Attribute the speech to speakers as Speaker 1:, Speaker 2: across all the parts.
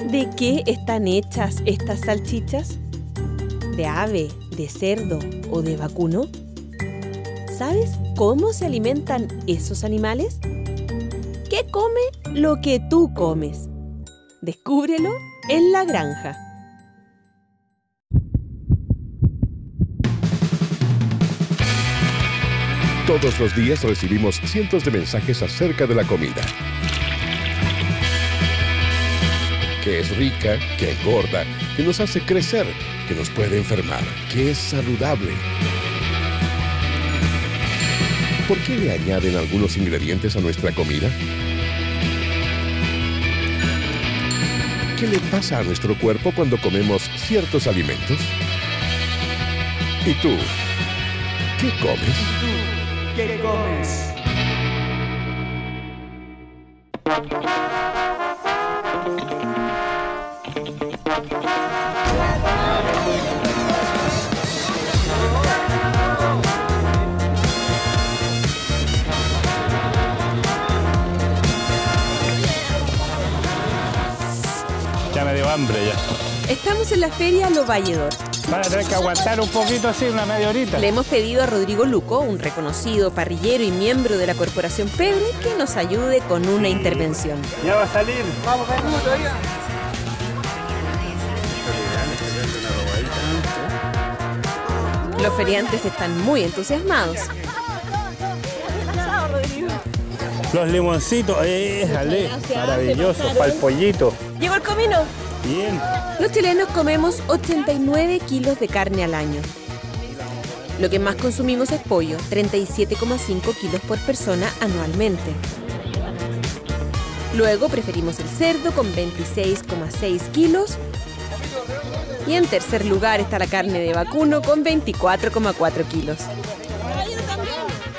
Speaker 1: de qué están hechas estas salchichas? ¿De ave, de cerdo o de vacuno? ¿Sabes cómo se alimentan esos animales? ¿Qué come lo que tú comes? Descúbrelo en La Granja.
Speaker 2: Todos los días recibimos cientos de mensajes acerca de la comida. Que es rica, que engorda, que nos hace crecer, que nos puede enfermar, que es saludable. ¿Por qué le añaden algunos ingredientes a nuestra comida? ¿Qué le pasa a nuestro cuerpo cuando comemos ciertos alimentos? ¿Y tú? ¿Qué comes?
Speaker 3: ¿Qué comes?
Speaker 4: Ya me dio hambre ya.
Speaker 1: Estamos en la feria Lo Valledor.
Speaker 4: Van a tener que aguantar un poquito así, una media horita.
Speaker 1: Le hemos pedido a Rodrigo Luco, un reconocido parrillero y miembro de la Corporación Pebre, que nos ayude con una intervención.
Speaker 4: Ya va a salir.
Speaker 3: Vamos, vamos todavía.
Speaker 1: Los feriantes están muy entusiasmados.
Speaker 4: Los limoncitos, jale, maravilloso, para el pollito.
Speaker 1: ¿Llegó el comino?
Speaker 4: Bien.
Speaker 1: Los chilenos comemos 89 kilos de carne al año. Lo que más consumimos es pollo, 37,5 kilos por persona anualmente. Luego preferimos el cerdo con 26,6 kilos. Y en tercer lugar está la carne de vacuno con 24,4 kilos.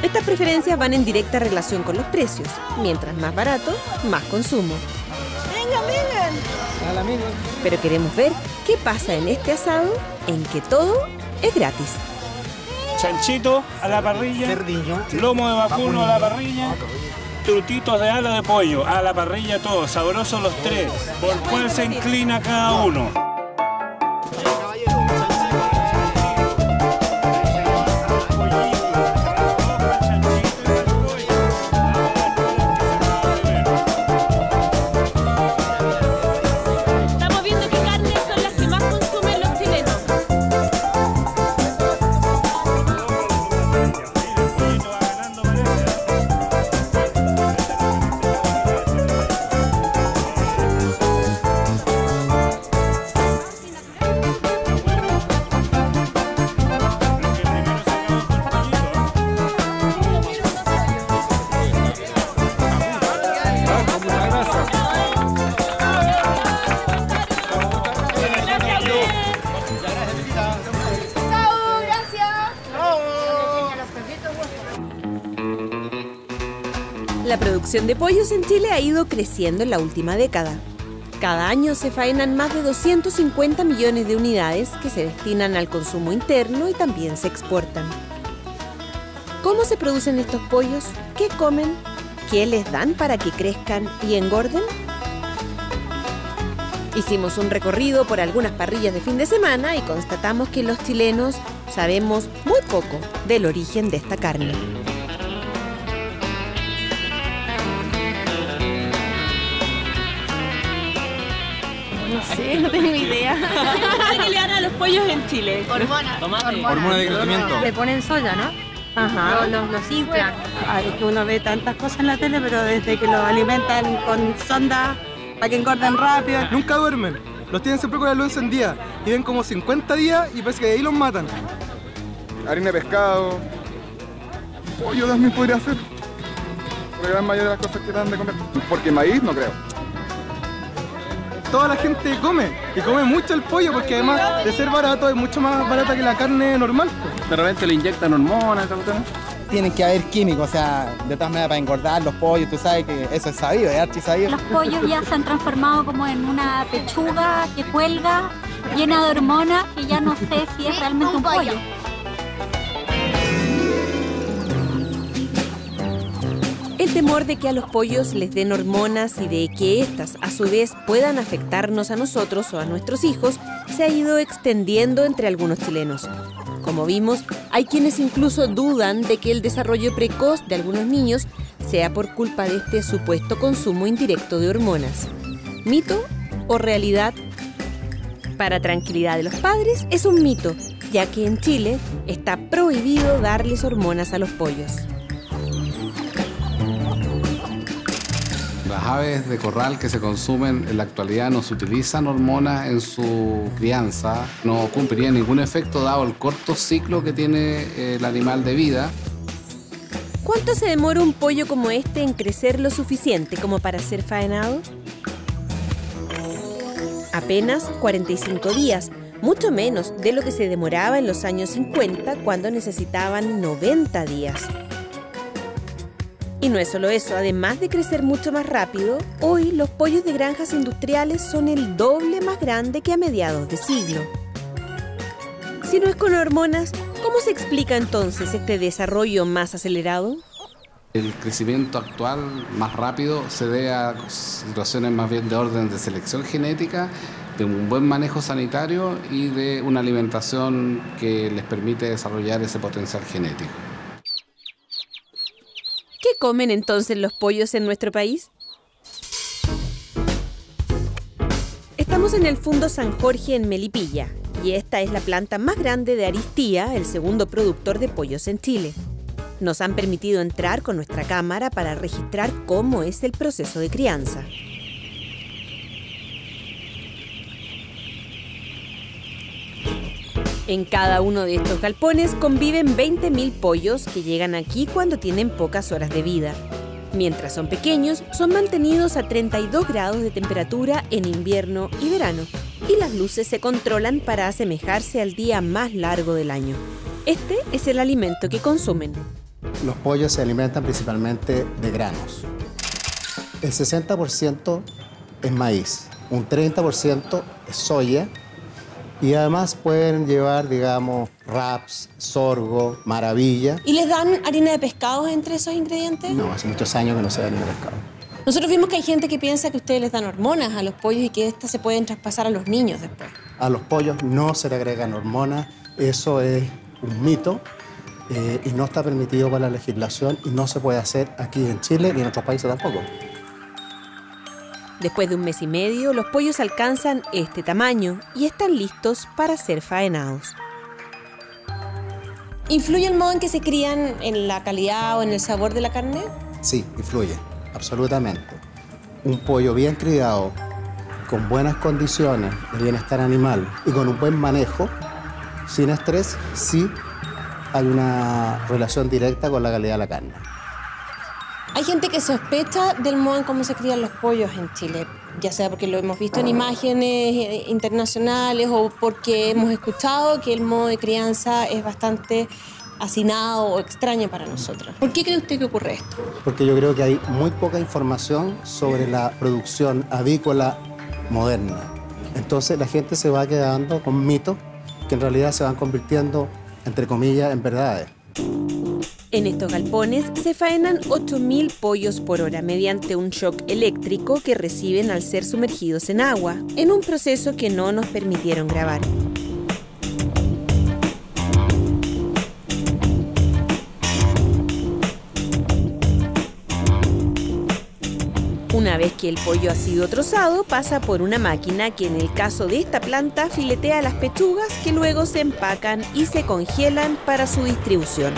Speaker 1: Estas preferencias van en directa relación con los precios. Mientras más barato, más consumo. Pero queremos ver qué pasa en este asado en que todo es gratis.
Speaker 4: Chanchito a la parrilla,
Speaker 3: Cerdillo.
Speaker 4: lomo de vacuno a la parrilla, trutitos de ala de pollo a la parrilla, todos sabrosos los tres. ¿Por cuál se inclina cada uno?
Speaker 1: Estamos viendo qué carnes son las que más consumen los chilenos. La producción de pollos en Chile ha ido creciendo en la última década. Cada año se faenan más de 250 millones de unidades que se destinan al consumo interno y también se exportan. ¿Cómo se producen estos pollos? ¿Qué comen? ¿Qué les dan para que crezcan y engorden? Hicimos un recorrido por algunas parrillas de fin de semana y constatamos que los chilenos sabemos muy poco del origen de esta carne.
Speaker 5: No sé, no tengo idea.
Speaker 1: ¿Qué le dan a los pollos en Chile?
Speaker 3: Hormona de crecimiento.
Speaker 5: Le ponen soya, ¿no?
Speaker 1: Ajá.
Speaker 5: Los inflan.
Speaker 6: Es que uno ve tantas cosas en la tele, pero desde que los alimentan con sonda para que engorden rápido.
Speaker 7: Nunca duermen, los tienen siempre con la luz encendida y ven como 50 días y parece que de ahí los matan. Harina de pescado, pollo también podría ser. La gran mayoría de las cosas que dan de comer. Porque maíz no creo. Toda la gente come y come mucho el pollo porque además de ser barato es mucho más barata que la carne normal.
Speaker 3: De repente le inyectan hormonas, ¿no?
Speaker 8: Tienen que haber químicos, o sea, de todas maneras para engordar los pollos, tú sabes que eso es sabido, es archi sabido.
Speaker 9: Los pollos ya se han transformado como en una pechuga que cuelga, llena de hormonas, que ya no sé si es realmente un pollo.
Speaker 1: El temor de que a los pollos les den hormonas y de que éstas, a su vez, puedan afectarnos a nosotros o a nuestros hijos, se ha ido extendiendo entre algunos chilenos. Como vimos, hay quienes incluso dudan de que el desarrollo precoz de algunos niños sea por culpa de este supuesto consumo indirecto de hormonas. ¿Mito o realidad? Para tranquilidad de los padres, es un mito, ya que en Chile está prohibido darles hormonas a los pollos.
Speaker 10: Las aves de corral que se consumen en la actualidad no se utilizan hormonas en su crianza, no cumplirían ningún efecto dado el corto ciclo que tiene el animal de vida.
Speaker 1: ¿Cuánto se demora un pollo como este en crecer lo suficiente como para ser faenado? Apenas 45 días, mucho menos de lo que se demoraba en los años 50 cuando necesitaban 90 días. Y no es solo eso, además de crecer mucho más rápido, hoy los pollos de granjas industriales son el doble más grande que a mediados de siglo. Si no es con hormonas, ¿cómo se explica entonces este desarrollo más acelerado?
Speaker 10: El crecimiento actual más rápido se debe a situaciones más bien de orden de selección genética, de un buen manejo sanitario y de una alimentación que les permite desarrollar ese potencial genético.
Speaker 1: ¿Qué comen entonces los pollos en nuestro país? Estamos en el Fundo San Jorge en Melipilla, y esta es la planta más grande de Aristía, el segundo productor de pollos en Chile. Nos han permitido entrar con nuestra cámara para registrar cómo es el proceso de crianza. En cada uno de estos galpones conviven 20.000 pollos que llegan aquí cuando tienen pocas horas de vida. Mientras son pequeños, son mantenidos a 32 grados de temperatura en invierno y verano, y las luces se controlan para asemejarse al día más largo del año. Este es el alimento que consumen.
Speaker 11: Los pollos se alimentan principalmente de granos. El 60% es maíz, un 30% es soya, y además pueden llevar, digamos, raps, sorgo, maravilla.
Speaker 12: ¿Y les dan harina de pescado entre esos ingredientes?
Speaker 11: No, hace muchos años que no se da harina de pescado.
Speaker 12: Nosotros vimos que hay gente que piensa que ustedes les dan hormonas a los pollos y que estas se pueden traspasar a los niños después.
Speaker 11: A los pollos no se le agregan hormonas, eso es un mito y no está permitido por la legislación y no se puede hacer aquí en Chile ni en otros países tampoco.
Speaker 1: Después de un mes y medio, los pollos alcanzan este tamaño y están listos para ser faenados.
Speaker 12: ¿Influye el modo en que se crían en la calidad o en el sabor de la carne?
Speaker 11: Sí, influye, absolutamente. Un pollo bien criado, con buenas condiciones de bienestar animal y con un buen manejo, sin estrés, sí hay una relación directa con la calidad de la carne.
Speaker 12: Hay gente que sospecha del modo en cómo se crían los pollos en Chile, ya sea porque lo hemos visto en imágenes internacionales o porque hemos escuchado que el modo de crianza es bastante hacinado o extraño para nosotros. ¿Por qué cree usted que ocurre esto?
Speaker 11: Porque yo creo que hay muy poca información sobre la producción avícola moderna. Entonces la gente se va quedando con mitos que en realidad se van convirtiendo, entre comillas, en verdades.
Speaker 1: En estos galpones se faenan 8.000 pollos por hora mediante un shock eléctrico que reciben al ser sumergidos en agua, en un proceso que no nos permitieron grabar. Una vez que el pollo ha sido trozado, pasa por una máquina que en el caso de esta planta filetea las pechugas que luego se empacan y se congelan para su distribución.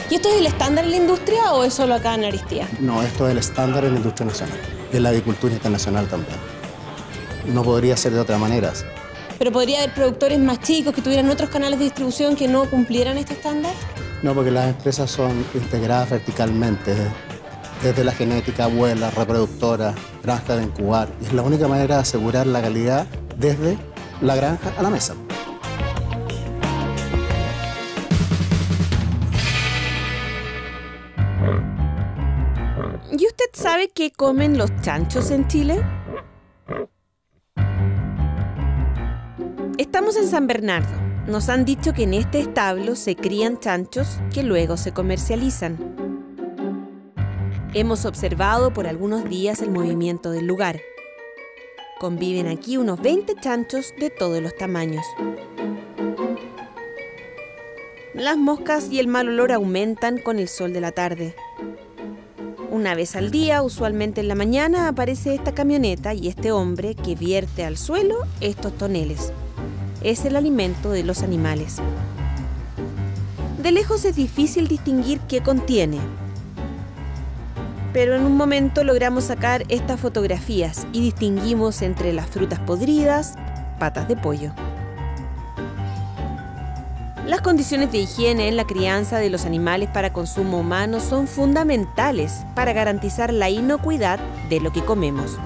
Speaker 12: ¿Y esto es el estándar en la industria o es solo acá en Aristía?
Speaker 11: No, esto es el estándar en la industria nacional, en la agricultura internacional también. No podría ser de otra manera.
Speaker 12: ¿Pero podría haber productores más chicos que tuvieran otros canales de distribución que no cumplieran este estándar?
Speaker 11: No, porque las empresas son integradas verticalmente, desde la genética, abuela, reproductora, granja de incubar. Y es la única manera de asegurar la calidad desde la granja a la mesa.
Speaker 1: ¿Y usted sabe qué comen los chanchos en Chile? Estamos en San Bernardo. Nos han dicho que en este establo se crían chanchos que luego se comercializan. Hemos observado por algunos días el movimiento del lugar. Conviven aquí unos 20 chanchos de todos los tamaños. Las moscas y el mal olor aumentan con el sol de la tarde. Una vez al día, usualmente en la mañana, aparece esta camioneta y este hombre que vierte al suelo estos toneles. Es el alimento de los animales. De lejos es difícil distinguir qué contiene. Pero en un momento logramos sacar estas fotografías y distinguimos entre las frutas podridas, patas de pollo. Las condiciones de higiene en la crianza de los animales para consumo humano son fundamentales para garantizar la inocuidad de lo que comemos.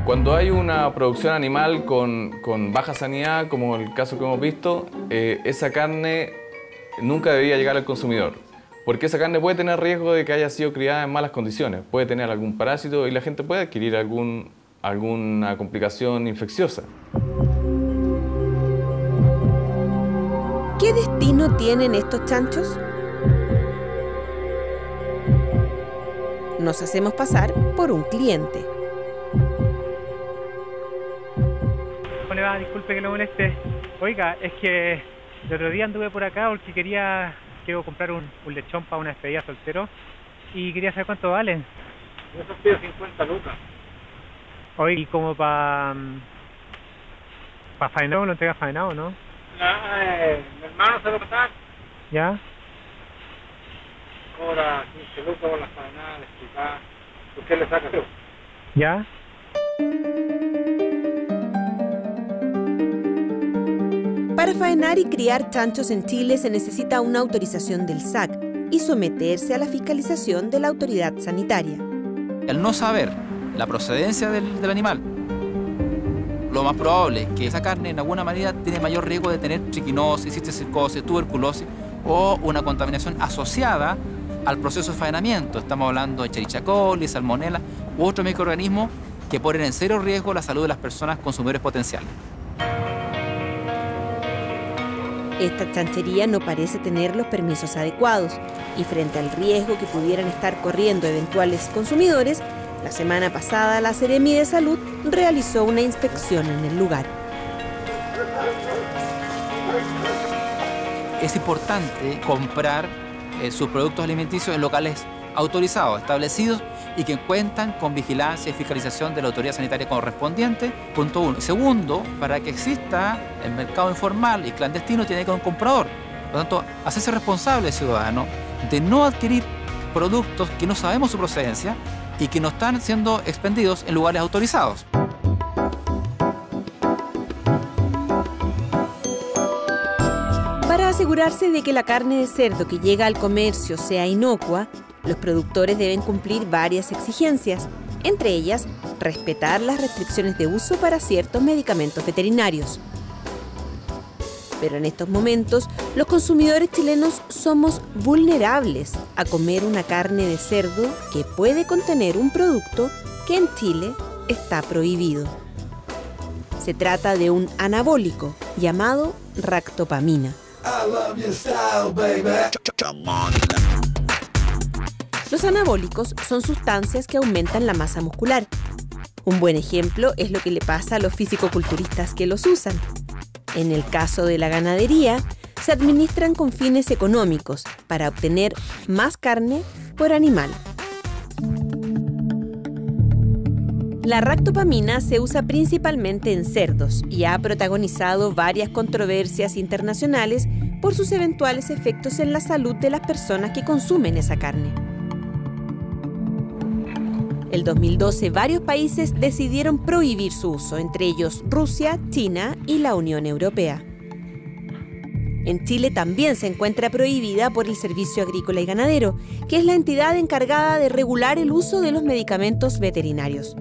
Speaker 13: Cuando hay una producción animal con baja sanidad, como el caso que hemos visto, esa carne nunca debería llegar al consumidor, porque esa carne puede tener riesgo de que haya sido criada en malas condiciones, puede tener algún parásito y la gente puede adquirir alguna complicación infecciosa.
Speaker 1: ¿Qué destino tienen estos chanchos? Nos hacemos pasar por un cliente.
Speaker 14: ¿Cómo le va? Disculpe que lo moleste. Oiga, es que el otro día anduve por acá porque quiero comprar un lechón para una despedida soltero y quería saber cuánto valen.
Speaker 15: Eso pide 50 lucas.
Speaker 14: Oye, ¿y como para faenado, lo entrega faenado, no?
Speaker 15: Mi hermano se lo pasa.
Speaker 14: ¿Ya?
Speaker 15: Cobra 15 lucas por las faenadas, explicar. ¿Usted le saca?
Speaker 14: ¿Ya?
Speaker 1: Para faenar y criar chanchos en Chile se necesita una autorización del SAC y someterse a la fiscalización de la autoridad sanitaria.
Speaker 16: El no saber la procedencia del animal, lo más probable es que esa carne en alguna manera tiene mayor riesgo de tener triquinosis, cisticercosis, tuberculosis o una contaminación asociada al proceso de faenamiento. Estamos hablando de Escherichia coli, salmonella u otros microorganismos que ponen en serio riesgo la salud de las personas consumidores potenciales.
Speaker 1: Esta chanchería no parece tener los permisos adecuados y frente al riesgo que pudieran estar corriendo eventuales consumidores, la semana pasada la Seremi de Salud realizó una inspección en el lugar.
Speaker 16: Es importante comprar sus productos alimenticios en locales autorizados, establecidos y que cuentan con vigilancia y fiscalización de la autoridad sanitaria correspondiente, punto 1. Segundo, para que exista el mercado informal y clandestino tiene que haber un comprador. Por lo tanto, hacerse responsable ciudadano de no adquirir productos que no sabemos su procedencia y que no están siendo expendidos en lugares autorizados.
Speaker 1: Para asegurarse de que la carne de cerdo que llega al comercio sea inocua, los productores deben cumplir varias exigencias, entre ellas respetar las restricciones de uso para ciertos medicamentos veterinarios. Pero en estos momentos, los consumidores chilenos somos vulnerables a comer una carne de cerdo que puede contener un producto que en Chile está prohibido. Se trata de un anabólico llamado ractopamina. Los anabólicos son sustancias que aumentan la masa muscular. Un buen ejemplo es lo que le pasa a los fisicoculturistas que los usan. En el caso de la ganadería, se administran con fines económicos para obtener más carne por animal. La ractopamina se usa principalmente en cerdos y ha protagonizado varias controversias internacionales por sus eventuales efectos en la salud de las personas que consumen esa carne. En 2012, varios países decidieron prohibir su uso, entre ellos Rusia, China y la Unión Europea. En Chile también se encuentra prohibida por el Servicio Agrícola y Ganadero, que es la entidad encargada de regular el uso de los medicamentos veterinarios.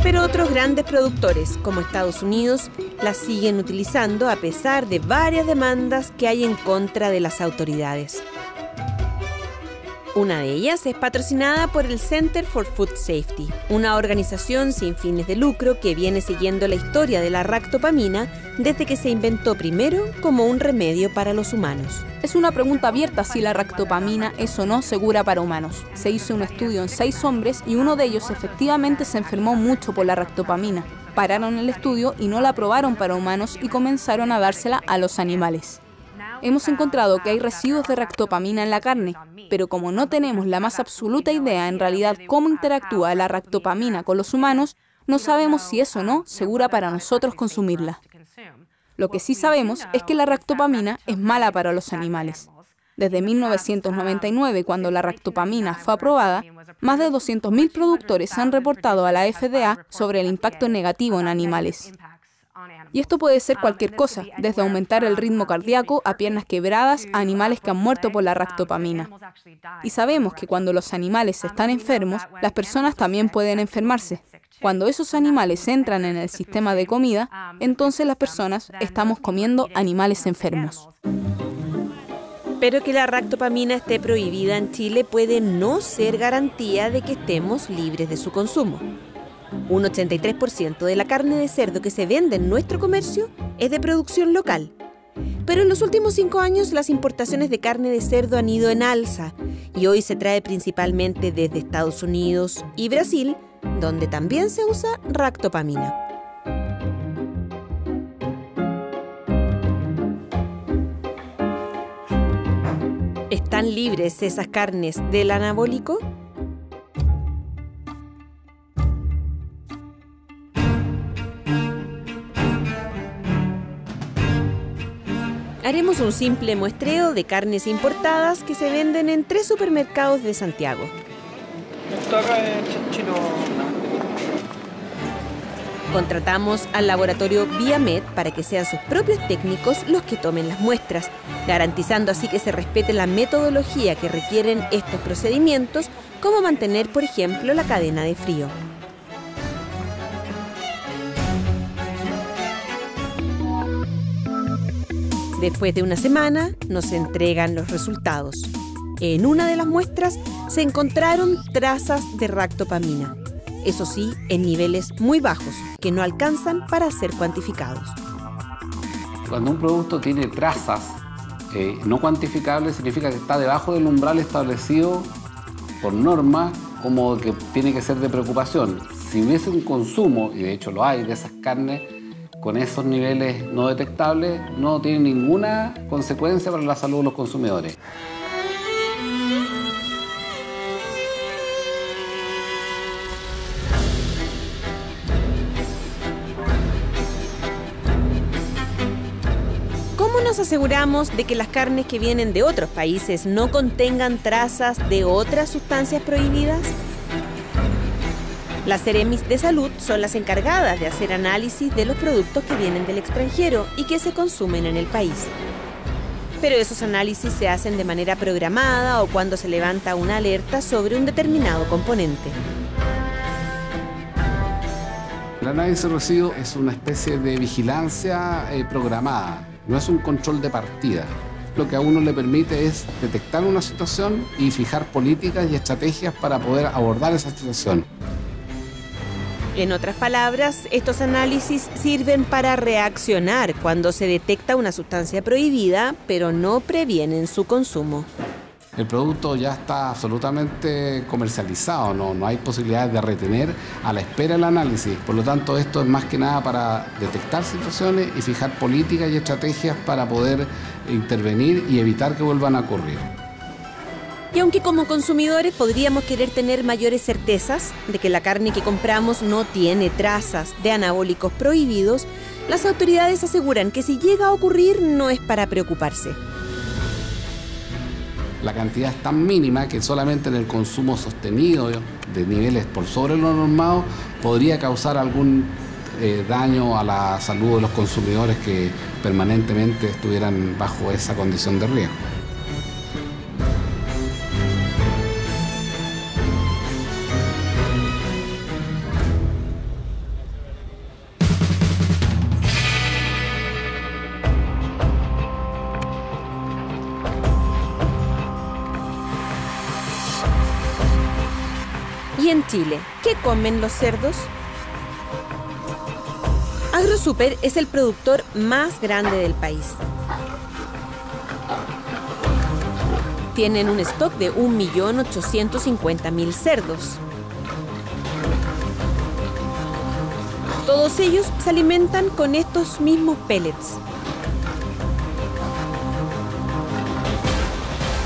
Speaker 1: Pero otros grandes productores, como Estados Unidos, la siguen utilizando a pesar de varias demandas que hay en contra de las autoridades. Una de ellas es patrocinada por el Center for Food Safety, una organización sin fines de lucro que viene siguiendo la historia de la ractopamina desde que se inventó primero como un remedio para los humanos.
Speaker 17: Es una pregunta abierta si la ractopamina es o no segura para humanos. Se hizo un estudio en 6 hombres y uno de ellos efectivamente se enfermó mucho por la ractopamina. Pararon el estudio y no la aprobaron para humanos y comenzaron a dársela a los animales. Hemos encontrado que hay residuos de ractopamina en la carne, pero como no tenemos la más absoluta idea en realidad cómo interactúa la ractopamina con los humanos, no sabemos si es o no segura para nosotros consumirla. Lo que sí sabemos es que la ractopamina es mala para los animales. Desde 1999, cuando la ractopamina fue aprobada, más de 200.000 productores han reportado a la FDA sobre el impacto negativo en animales. Y esto puede ser cualquier cosa, desde aumentar el ritmo cardíaco a piernas quebradas a animales que han muerto por la ractopamina. Y sabemos que cuando los animales están enfermos, las personas también pueden enfermarse. Cuando esos animales entran en el sistema de comida, entonces las personas estamos comiendo animales enfermos.
Speaker 1: Pero que la ractopamina esté prohibida en Chile puede no ser garantía de que estemos libres de su consumo. Un 83% de la carne de cerdo que se vende en nuestro comercio es de producción local. Pero en los últimos 5 años las importaciones de carne de cerdo han ido en alza y hoy se trae principalmente desde Estados Unidos y Brasil, donde también se usa ractopamina. ¿Están libres esas carnes del anabólico? Haremos un simple muestreo de carnes importadas que se venden en 3 supermercados de Santiago.
Speaker 15: Esto acá es chanchito.
Speaker 1: Contratamos al laboratorio Viamed para que sean sus propios técnicos los que tomen las muestras, garantizando así que se respete la metodología que requieren estos procedimientos, como mantener, por ejemplo, la cadena de frío. Después de una semana, nos entregan los resultados. En una de las muestras se encontraron trazas de ractopamina. Eso sí, en niveles muy bajos, que no alcanzan para ser cuantificados.
Speaker 10: Cuando un producto tiene trazas no cuantificables, significa que está debajo del umbral establecido por norma como que tiene que ser de preocupación. Si hubiese un consumo, y de hecho lo hay, de esas carnes, con esos niveles no detectables, no tiene ninguna consecuencia para la salud de los consumidores.
Speaker 1: ¿Cómo nos aseguramos de que las carnes que vienen de otros países no contengan trazas de otras sustancias prohibidas? Las Ceremis de Salud son las encargadas de hacer análisis de los productos que vienen del extranjero y que se consumen en el país. Pero esos análisis se hacen de manera programada o cuando se levanta una alerta sobre un determinado componente.
Speaker 10: El análisis de residuos es una especie de vigilancia programada, no es un control de partida. Lo que a uno le permite es detectar una situación y fijar políticas y estrategias para poder abordar esa situación.
Speaker 1: En otras palabras, estos análisis sirven para reaccionar cuando se detecta una sustancia prohibida, pero no previenen su consumo.
Speaker 10: El producto ya está absolutamente comercializado, no hay posibilidad de retener a la espera el análisis. Por lo tanto, esto es más que nada para detectar situaciones y fijar políticas y estrategias para poder intervenir y evitar que vuelvan a ocurrir.
Speaker 1: Y aunque como consumidores podríamos querer tener mayores certezas de que la carne que compramos no tiene trazas de anabólicos prohibidos, las autoridades aseguran que si llega a ocurrir no es para preocuparse.
Speaker 10: la cantidad es tan mínima que solamente en el consumo sostenido de niveles por sobre lo normado podría causar algún daño a la salud de los consumidores que permanentemente estuvieran bajo esa condición de riesgo.
Speaker 1: Y en Chile, ¿qué comen los cerdos? AgroSuper es el productor más grande del país. Tienen un stock de 1.850.000 cerdos. Todos ellos se alimentan con estos mismos pellets.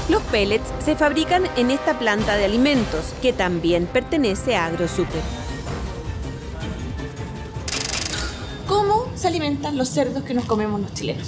Speaker 1: Los pellets se fabrican en esta planta de alimentos, que también pertenece a AgroSuper.
Speaker 12: ¿Cómo se alimentan los cerdos que nos comemos los chilenos?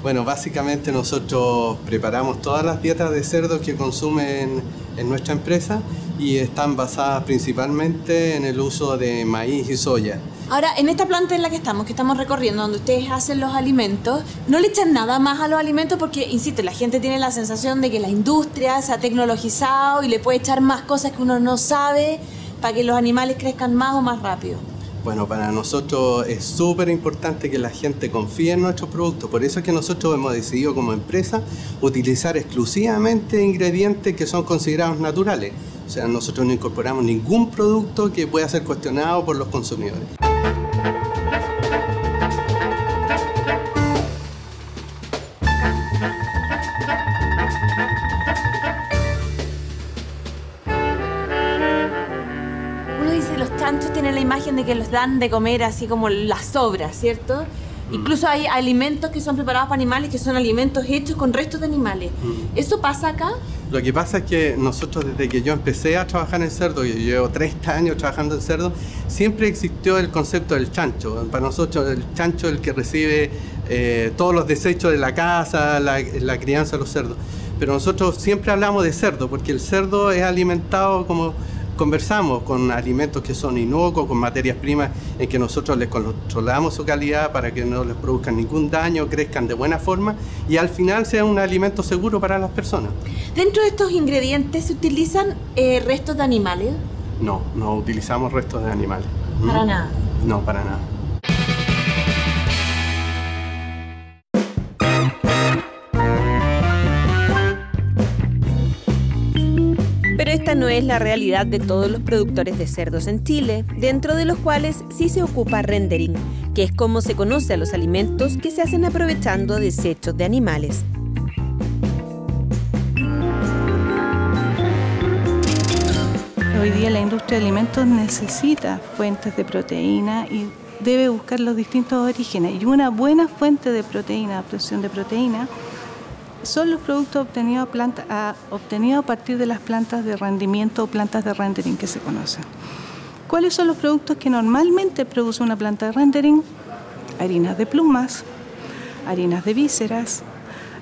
Speaker 18: Bueno, básicamente nosotros preparamos todas las dietas de cerdo que consumen en nuestra empresa y están basadas principalmente en el uso de maíz y soya.
Speaker 12: Ahora, en esta planta en la que estamos recorriendo, donde ustedes hacen los alimentos, no le echan nada más a los alimentos porque, insisto, la gente tiene la sensación de que la industria se ha tecnologizado y le puede echar más cosas que uno no sabe para que los animales crezcan más o más rápido.
Speaker 18: Bueno, para nosotros es súper importante que la gente confíe en nuestros productos. Por eso es que nosotros hemos decidido como empresa utilizar exclusivamente ingredientes que son considerados naturales. O sea, nosotros no incorporamos ningún producto que pueda ser cuestionado por los consumidores.
Speaker 12: Chanchos tienen la imagen de que los dan de comer así como las sobras, ¿cierto? Incluso hay alimentos que son preparados para animales que son alimentos hechos con restos de animales. ¿Eso pasa acá?
Speaker 18: Lo que pasa es que nosotros desde que yo empecé a trabajar en cerdo, yo llevo 30 años trabajando en cerdo, siempre existió el concepto del chancho. Para nosotros el chancho es el que recibe todos los desechos de la casa, la crianza de los cerdos. Pero nosotros siempre hablamos de cerdo porque el cerdo es alimentado como conversamos con alimentos que son inocuos, con materias primas en que nosotros les controlamos su calidad para que no les produzcan ningún daño, crezcan de buena forma y al final sea un alimento seguro para las personas.
Speaker 12: ¿Dentro de estos ingredientes se utilizan restos de animales?
Speaker 18: No, no utilizamos restos de animales.
Speaker 12: ¿Para nada?
Speaker 18: No, para nada.
Speaker 1: Pero esta no es la realidad de todos los productores de cerdos en Chile, dentro de los cuales sí se ocupa rendering, que es como se conoce a los alimentos que se hacen aprovechando desechos de animales.
Speaker 19: Hoy día la industria de alimentos necesita fuentes de proteína y debe buscar los distintos orígenes. Y una buena fuente de proteína, obtención de proteína, son los productos obtenidos a partir de las plantas de rendimiento o plantas de rendering que se conocen. ¿Cuáles son los productos que normalmente produce una planta de rendering? Harinas de plumas, harinas de vísceras,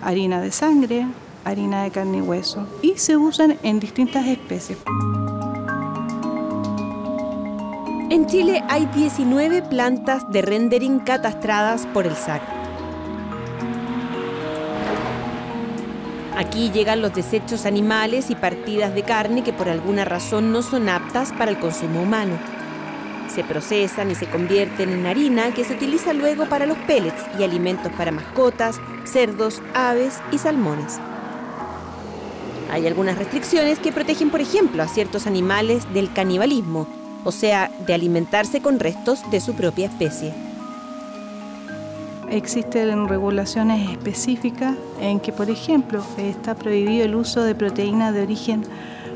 Speaker 19: harina de sangre, harina de carne y hueso, y se usan en distintas especies.
Speaker 1: En Chile hay 19 plantas de rendering catastradas por el SAC. Aquí llegan los desechos animales y partidas de carne que por alguna razón no son aptas para el consumo humano. Se procesan y se convierten en harina que se utiliza luego para los pellets y alimentos para mascotas, cerdos, aves y salmones. Hay algunas restricciones que protegen, por ejemplo, a ciertos animales del canibalismo, o sea, de alimentarse con restos de su propia especie.
Speaker 19: Existen regulaciones específicas en que, por ejemplo, está prohibido el uso de proteína de origen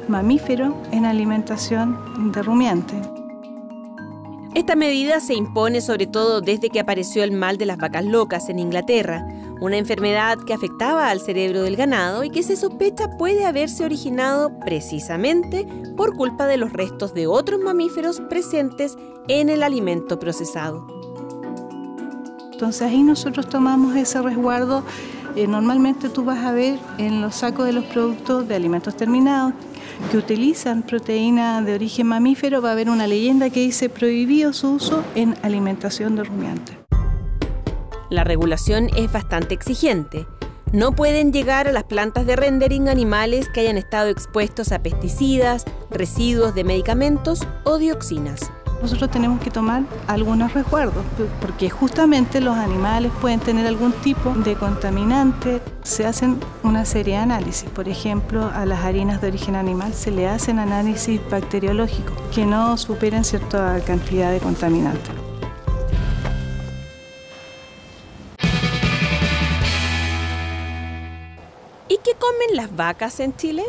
Speaker 19: mamífero en alimentación de rumiantes.
Speaker 1: Esta medida se impone sobre todo desde que apareció el mal de las vacas locas en Inglaterra, una enfermedad que afectaba al cerebro del ganado y que se sospecha puede haberse originado precisamente por culpa de los restos de otros mamíferos presentes en el alimento procesado.
Speaker 19: Entonces ahí nosotros tomamos ese resguardo Normalmente tú vas a ver en los sacos de los productos de alimentos terminados que utilizan proteína de origen mamífero, va a haber una leyenda que dice prohibido su uso en alimentación de rumiantes.
Speaker 1: La regulación es bastante exigente. No pueden llegar a las plantas de rendering animales que hayan estado expuestos a pesticidas, residuos de medicamentos o dioxinas.
Speaker 19: Nosotros tenemos que tomar algunos resguardos, porque justamente los animales pueden tener algún tipo de contaminante. Se hacen una serie de análisis. Por ejemplo, a las harinas de origen animal se le hacen análisis bacteriológicos que no superen cierta cantidad de contaminantes.
Speaker 1: ¿Y qué comen las vacas en Chile?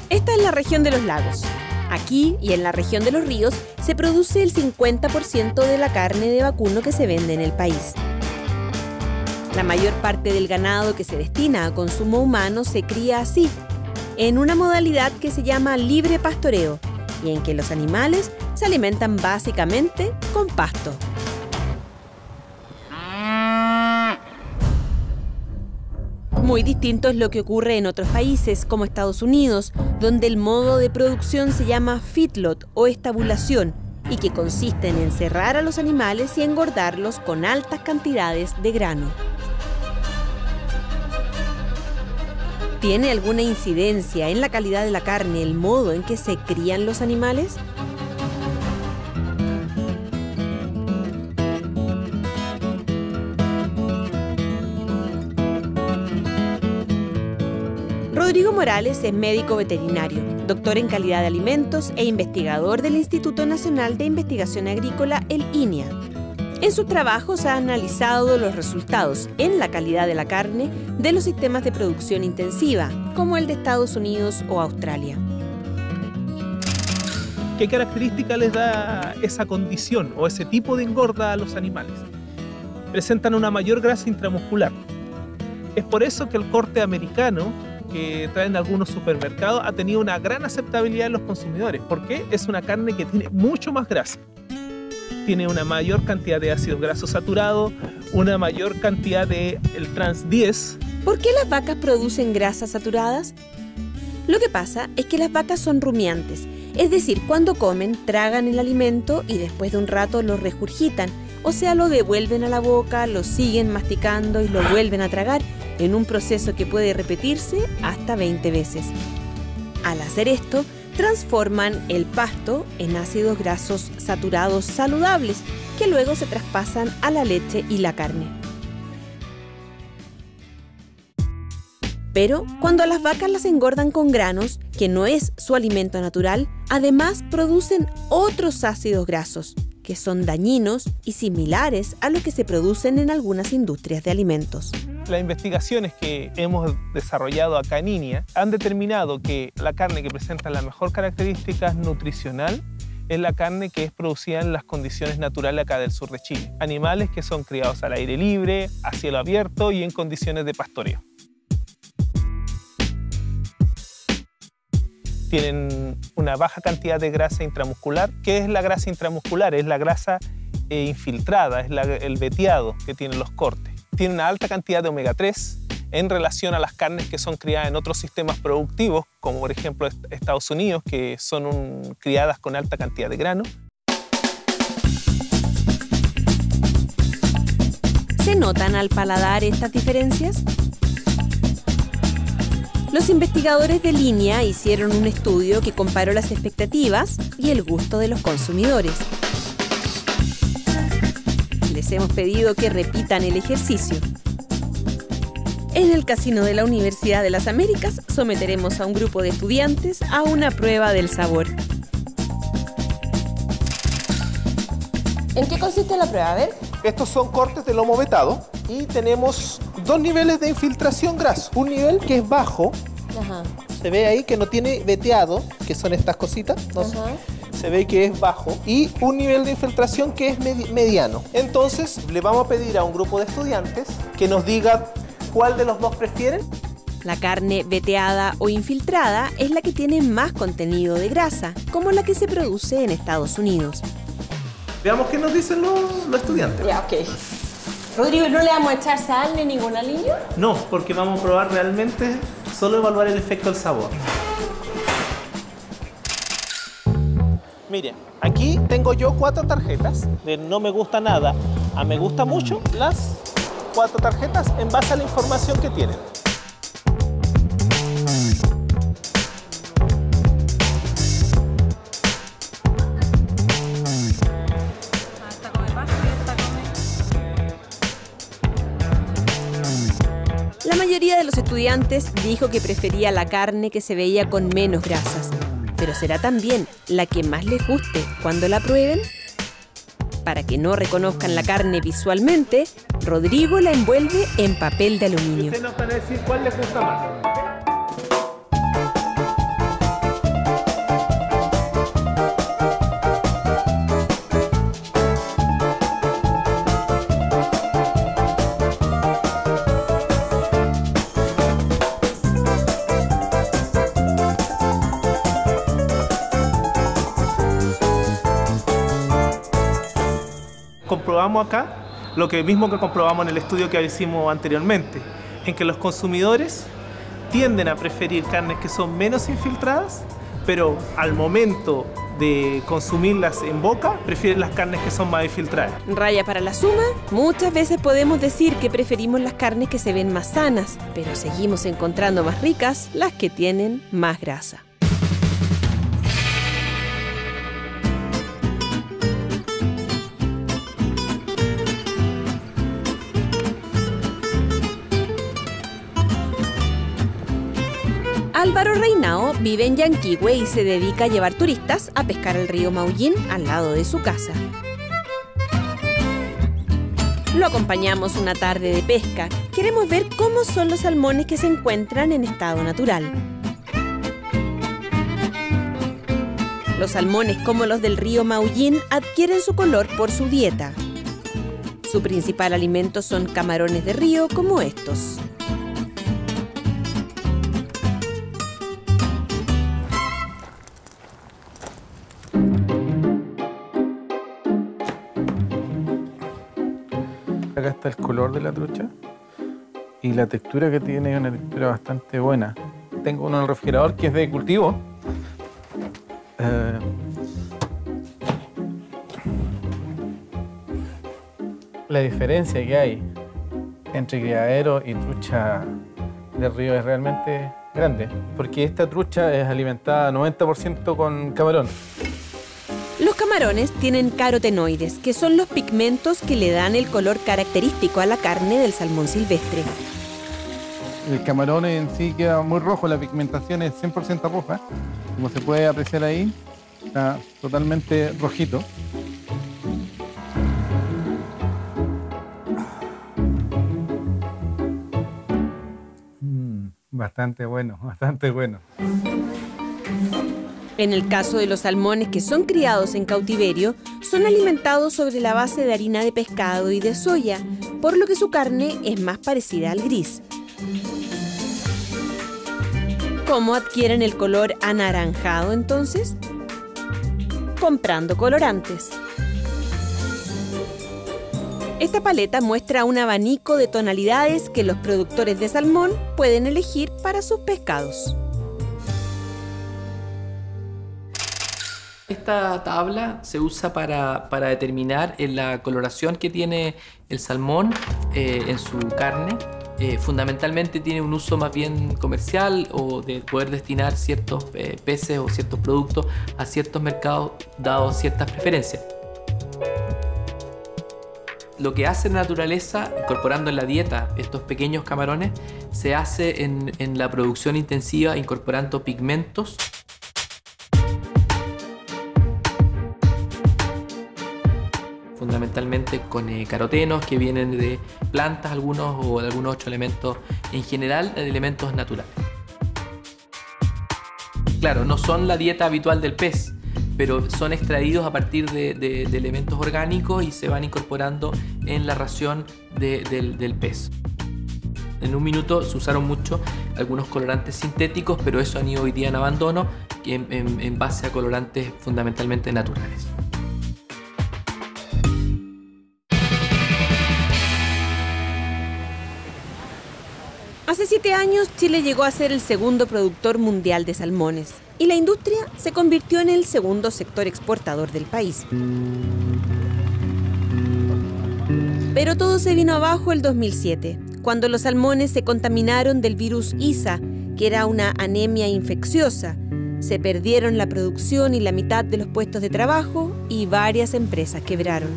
Speaker 1: Esta es la región de los lagos. Aquí y en la región de los ríos se produce el 50% de la carne de vacuno que se vende en el país. La mayor parte del ganado que se destina a consumo humano se cría así, en una modalidad que se llama libre pastoreo, y en que los animales se alimentan básicamente con pasto. Muy distinto es lo que ocurre en otros países, como Estados Unidos, donde el modo de producción se llama feedlot o estabulación, y que consiste en encerrar a los animales y engordarlos con altas cantidades de grano. ¿Tiene alguna incidencia en la calidad de la carne el modo en que se crían los animales? Rodrigo Morales es médico veterinario, doctor en calidad de alimentos e investigador del Instituto Nacional de Investigación Agrícola, el INIA. En sus trabajos ha analizado los resultados en la calidad de la carne de los sistemas de producción intensiva, como el de Estados Unidos o Australia.
Speaker 20: ¿Qué característica les da esa condición o ese tipo de engorda a los animales? Presentan una mayor grasa intramuscular. Es por eso que el corte americano que traen algunos supermercados ha tenido una gran aceptabilidad en los consumidores, porque es una carne que tiene mucho más grasa. Tiene una mayor cantidad de ácidos grasos saturados, una mayor cantidad de el trans 10.
Speaker 1: ¿Por qué las vacas producen grasas saturadas? Lo que pasa es que las vacas son rumiantes, es decir, cuando comen, tragan el alimento y después de un rato lo regurgitan, o sea, lo devuelven a la boca, lo siguen masticando y lo vuelven a tragar, en un proceso que puede repetirse hasta 20 veces. Al hacer esto, transforman el pasto en ácidos grasos saturados saludables que luego se traspasan a la leche y la carne. Pero cuando a las vacas las engordan con granos, que no es su alimento natural, además producen otros ácidos grasos, que son dañinos y similares a los que se producen en algunas industrias de alimentos.
Speaker 20: Las investigaciones que hemos desarrollado acá en INIA han determinado que la carne que presenta la mejor característica nutricional es la carne que es producida en las condiciones naturales acá del sur de Chile. Animales que son criados al aire libre, a cielo abierto y en condiciones de pastoreo. Tienen una baja cantidad de grasa intramuscular. ¿Qué es la grasa intramuscular? Es la grasa infiltrada, es el veteado que tienen los cortes. Tiene una alta cantidad de omega 3 en relación a las carnes que son criadas en otros sistemas productivos, como por ejemplo Estados Unidos, que son criadas con alta cantidad de grano.
Speaker 1: ¿Se notan al paladar estas diferencias? Los investigadores de INIA hicieron un estudio que comparó las expectativas y el gusto de los consumidores. Les hemos pedido que repitan el ejercicio. En el casino de la Universidad de las Américas someteremos a un grupo de estudiantes a una prueba del sabor.
Speaker 12: ¿En qué consiste la prueba? A ver.
Speaker 21: Estos son cortes de lomo vetado y tenemos dos niveles de infiltración graso. Un nivel que es bajo,
Speaker 12: Ajá.
Speaker 21: Se ve ahí que no tiene veteado, que son estas cositas, no sé. Se ve que es bajo, y un nivel de infiltración que es mediano. Entonces le vamos a pedir a un grupo de estudiantes que nos diga cuál de los dos prefieren.
Speaker 1: La carne veteada o infiltrada es la que tiene más contenido de grasa, como la que se produce en Estados Unidos.
Speaker 21: Veamos qué nos dicen los estudiantes.
Speaker 12: Ya, ok. Rodrigo, ¿no le vamos a echar sal ni ningún aliño?
Speaker 21: No, porque vamos a probar realmente solo evaluar el efecto del sabor. Miren, aquí tengo yo 4 tarjetas de no me gusta nada a me gusta mucho, las 4 tarjetas en base a la información que tienen.
Speaker 1: La mayoría de los estudiantes dijo que prefería la carne que se veía con menos grasas. Pero ¿será también la que más les guste cuando la prueben? Para que no reconozcan la carne visualmente, Rodrigo la envuelve en papel de aluminio.
Speaker 21: Ustedes nos van a decir cuál les gusta más. Comprobamos acá lo mismo que comprobamos en el estudio que hicimos anteriormente, en que los consumidores tienden a preferir carnes que son menos infiltradas, pero al momento de consumirlas en boca, prefieren las carnes que son más infiltradas.
Speaker 1: Raya para la suma, muchas veces podemos decir que preferimos las carnes que se ven más sanas, pero seguimos encontrando más ricas las que tienen más grasa. Álvaro Reinao vive en Yanquihue y se dedica a llevar turistas a pescar el río Maullín al lado de su casa. Lo acompañamos una tarde de pesca. Queremos ver cómo son los salmones que se encuentran en estado natural. Los salmones, como los del río Maullín, adquieren su color por su dieta. Su principal alimento son camarones de río como estos.
Speaker 21: Acá está el color de la trucha y la textura que tiene es una textura bastante buena. Tengo uno en el refrigerador que es de cultivo. La diferencia que hay entre criadero y trucha de río es realmente grande, porque esta trucha es alimentada 90% con camarón.
Speaker 1: Los camarones tienen carotenoides, que son los pigmentos que le dan el color característico a la carne del salmón silvestre.
Speaker 21: El camarón en sí queda muy rojo, la pigmentación es 100% roja. Como se puede apreciar ahí, está totalmente rojito. Bastante bueno, bastante bueno.
Speaker 1: En el caso de los salmones que son criados en cautiverio, son alimentados sobre la base de harina de pescado y de soya, por lo que su carne es más parecida al gris. ¿Cómo adquieren el color anaranjado entonces? Comprando colorantes. Esta paleta muestra un abanico de tonalidades que los productores de salmón pueden elegir para sus pescados.
Speaker 2: Esta tabla se usa para determinar la coloración que tiene el salmón en su carne. Fundamentalmente tiene un uso más bien comercial o de poder destinar ciertos peces o ciertos productos a ciertos mercados dado ciertas preferencias. Lo que hace la naturaleza, incorporando en la dieta estos pequeños camarones, se hace en la producción intensiva incorporando pigmentos. Fundamentalmente con carotenos que vienen de plantas algunos o de algunos otros elementos, en general de elementos naturales. Claro, no son la dieta habitual del pez, pero son extraídos a partir de elementos orgánicos y se van incorporando en la ración del pez. En un minuto se usaron mucho algunos colorantes sintéticos, pero eso han ido hoy día en abandono en base a colorantes fundamentalmente naturales.
Speaker 1: Hace 7 años, Chile llegó a ser el segundo productor mundial de salmones y la industria se convirtió en el segundo sector exportador del país. Pero todo se vino abajo el 2007, cuando los salmones se contaminaron del virus ISA, que era una anemia infecciosa. Se perdieron la producción y la mitad de los puestos de trabajo y varias empresas quebraron.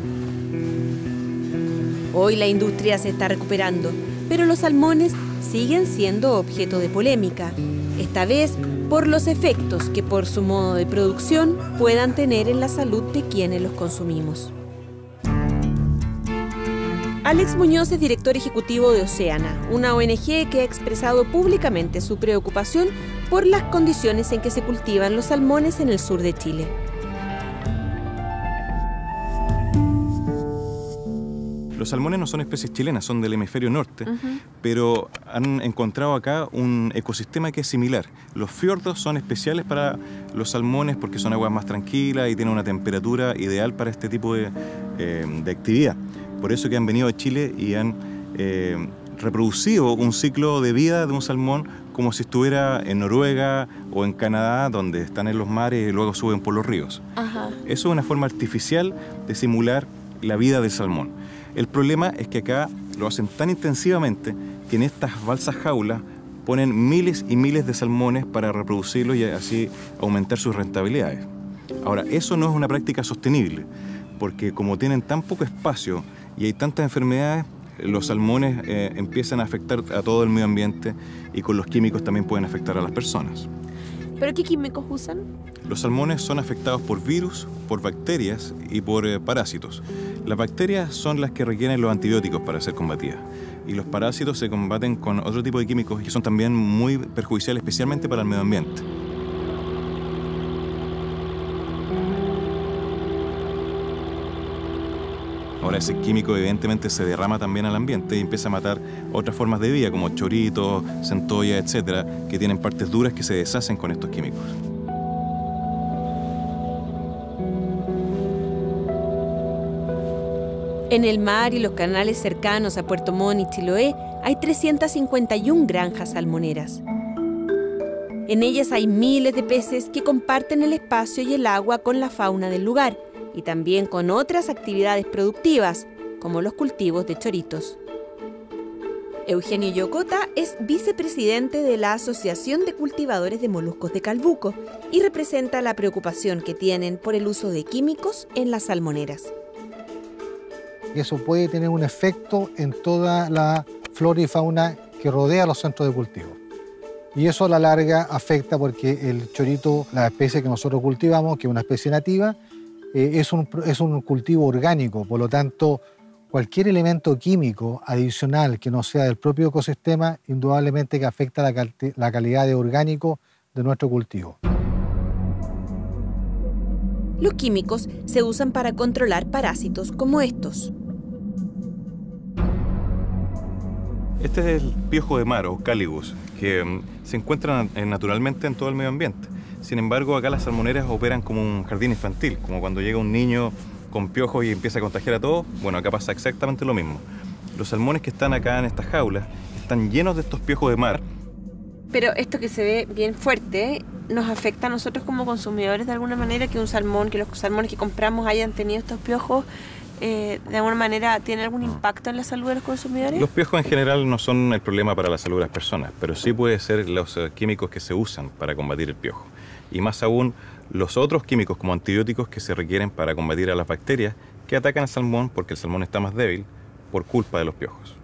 Speaker 1: Hoy la industria se está recuperando, pero los salmones siguen siendo objeto de polémica, esta vez por los efectos que por su modo de producción puedan tener en la salud de quienes los consumimos. Alex Muñoz es director ejecutivo de Oceana, una ONG que ha expresado públicamente su preocupación por las condiciones en que se cultivan los salmones en el sur de Chile.
Speaker 4: Los salmones no son especies chilenas, son del hemisferio norte, pero han encontrado acá un ecosistema que es similar. Los fiordos son especiales para los salmones porque son aguas más tranquilas y tienen una temperatura ideal para este tipo de actividad. Por eso que han venido a Chile y han reproducido un ciclo de vida de un salmón como si estuviera en Noruega o en Canadá, donde están en los mares y luego suben por los ríos. Eso es una forma artificial de simular la vida del salmón. El problema es que acá lo hacen tan intensivamente que en estas balsas jaulas ponen miles y miles de salmones para reproducirlos y así aumentar sus rentabilidades. Ahora, eso no es una práctica sostenible, porque como tienen tan poco espacio y hay tantas enfermedades, los salmones empiezan a afectar a todo el medio ambiente y con los químicos también pueden afectar a las personas.
Speaker 1: ¿Pero qué químicos usan?
Speaker 4: Los salmones son afectados por virus, por bacterias y por parásitos. Las bacterias son las que requieren los antibióticos para ser combatidas y los parásitos se combaten con otro tipo de químicos que son también muy perjudiciales, especialmente para el medio ambiente. Ahora ese químico evidentemente se derrama también al ambiente y empieza a matar otras formas de vida como choritos, centollas, etcétera, que tienen partes duras que se deshacen con estos químicos.
Speaker 1: En el mar y los canales cercanos a Puerto Montt y Chiloé hay 351 granjas salmoneras. En ellas hay miles de peces que comparten el espacio y el agua con la fauna del lugar y también con otras actividades productivas, como los cultivos de choritos. Eugenio Yocota es vicepresidente de la Asociación de Cultivadores de Moluscos de Calbuco y representa la preocupación que tienen por el uso de químicos en las salmoneras.
Speaker 11: Y eso puede tener un efecto en toda la flora y fauna que rodea los centros de cultivo. Y eso a la larga afecta porque el chorito, la especie que nosotros cultivamos, que es una especie nativa, es un cultivo orgánico, por lo tanto, cualquier elemento químico adicional que no sea del propio ecosistema, indudablemente que afecta la calidad de orgánico de nuestro cultivo.
Speaker 1: Los químicos se usan para controlar parásitos como estos.
Speaker 4: Este es el piojo de mar o Caligus, que se encuentra naturalmente en todo el medio ambiente. Sin embargo, acá las salmoneras operan como un jardín infantil, como cuando llega un niño con piojos y empieza a contagiar a todos. Bueno, acá pasa exactamente lo mismo. Los salmones que están acá en estas jaulas están llenos de estos piojos de mar.
Speaker 1: Pero esto que se ve bien fuerte, ¿nos afecta a nosotros como consumidores de alguna manera que los salmones que compramos hayan tenido estos piojos? ¿De alguna manera tiene algún impacto en la salud de los consumidores?
Speaker 4: Los piojos en general no son el problema para la salud de las personas, pero sí puede ser los químicos que se usan para combatir el piojo. Y más aún, los otros químicos como antibióticos que se requieren para combatir a las bacterias que atacan al salmón porque el salmón está más débil por culpa de los piojos.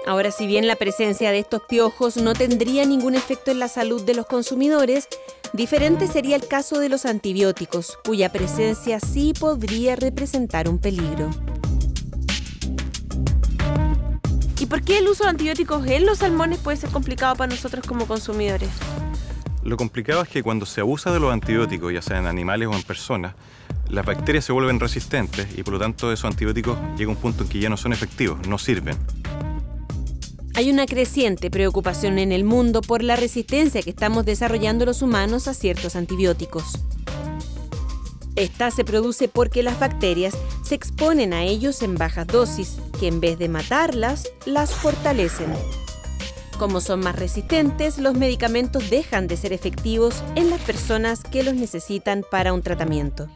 Speaker 1: Ahora, si bien la presencia de estos piojos no tendría ningún efecto en la salud de los consumidores, diferente sería el caso de los antibióticos, cuya presencia sí podría representar un peligro. ¿Y por qué el uso de antibióticos en los salmones puede ser complicado para nosotros como consumidores?
Speaker 4: Lo complicado es que cuando se abusa de los antibióticos, ya sea en animales o en personas, las bacterias se vuelven resistentes y por lo tanto esos antibióticos llega a un punto en que ya no son efectivos, no sirven.
Speaker 1: Hay una creciente preocupación en el mundo por la resistencia que estamos desarrollando los humanos a ciertos antibióticos. Esta se produce porque las bacterias se exponen a ellos en bajas dosis, que en vez de matarlas, las fortalecen. Como son más resistentes, los medicamentos dejan de ser efectivos en las personas que los necesitan para un tratamiento.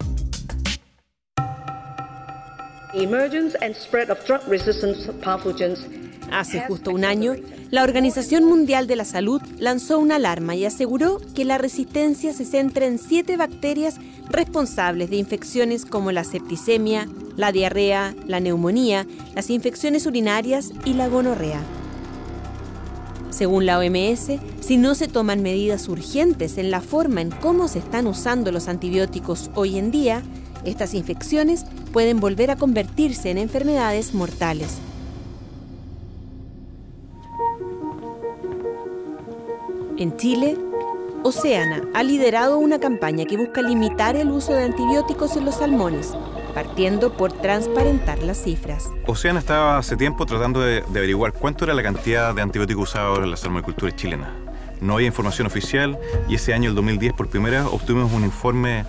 Speaker 1: Hace justo un año, la Organización Mundial de la Salud lanzó una alarma y aseguró que la resistencia se centra en 7 bacterias responsables de infecciones como la septicemia, la diarrea, la neumonía, las infecciones urinarias y la gonorrea. Según la OMS, si no se toman medidas urgentes en la forma en cómo se están usando los antibióticos hoy en día, estas infecciones pueden volver a convertirse en enfermedades mortales. En Chile, Oceana ha liderado una campaña que busca limitar el uso de antibióticos en los salmones, partiendo por transparentar las cifras.
Speaker 4: Oceana estaba hace tiempo tratando de averiguar cuánto era la cantidad de antibióticos usados en la salmonicultura chilena. No había información oficial y ese año, el 2010, por primera vez obtuvimos un informe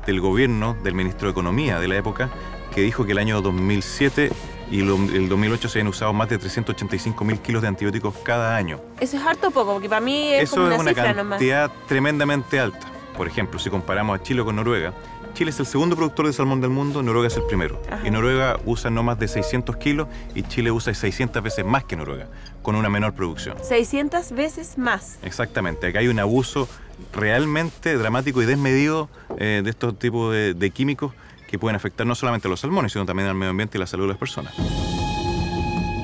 Speaker 4: del gobierno, del ministro de Economía de la época, que dijo que el año 2007 y el 2008 se habían usado más de 385.000 kilos de antibióticos cada año.
Speaker 12: Eso es harto poco, porque para mí es como una cifra nomás.
Speaker 4: Eso es una cantidad tremendamente alta. Por ejemplo, si comparamos a Chile con Noruega, Chile es el segundo productor de salmón del mundo, Noruega es el primero. Ajá. Y Noruega usa no más de 600 kilos y Chile usa 600 veces más que Noruega, con una menor producción.
Speaker 12: 600 veces más.
Speaker 4: Exactamente, acá hay un abuso realmente dramático y desmedido de estos tipos de químicos que pueden afectar no solamente a los salmones, sino también al medio ambiente y la salud de las personas.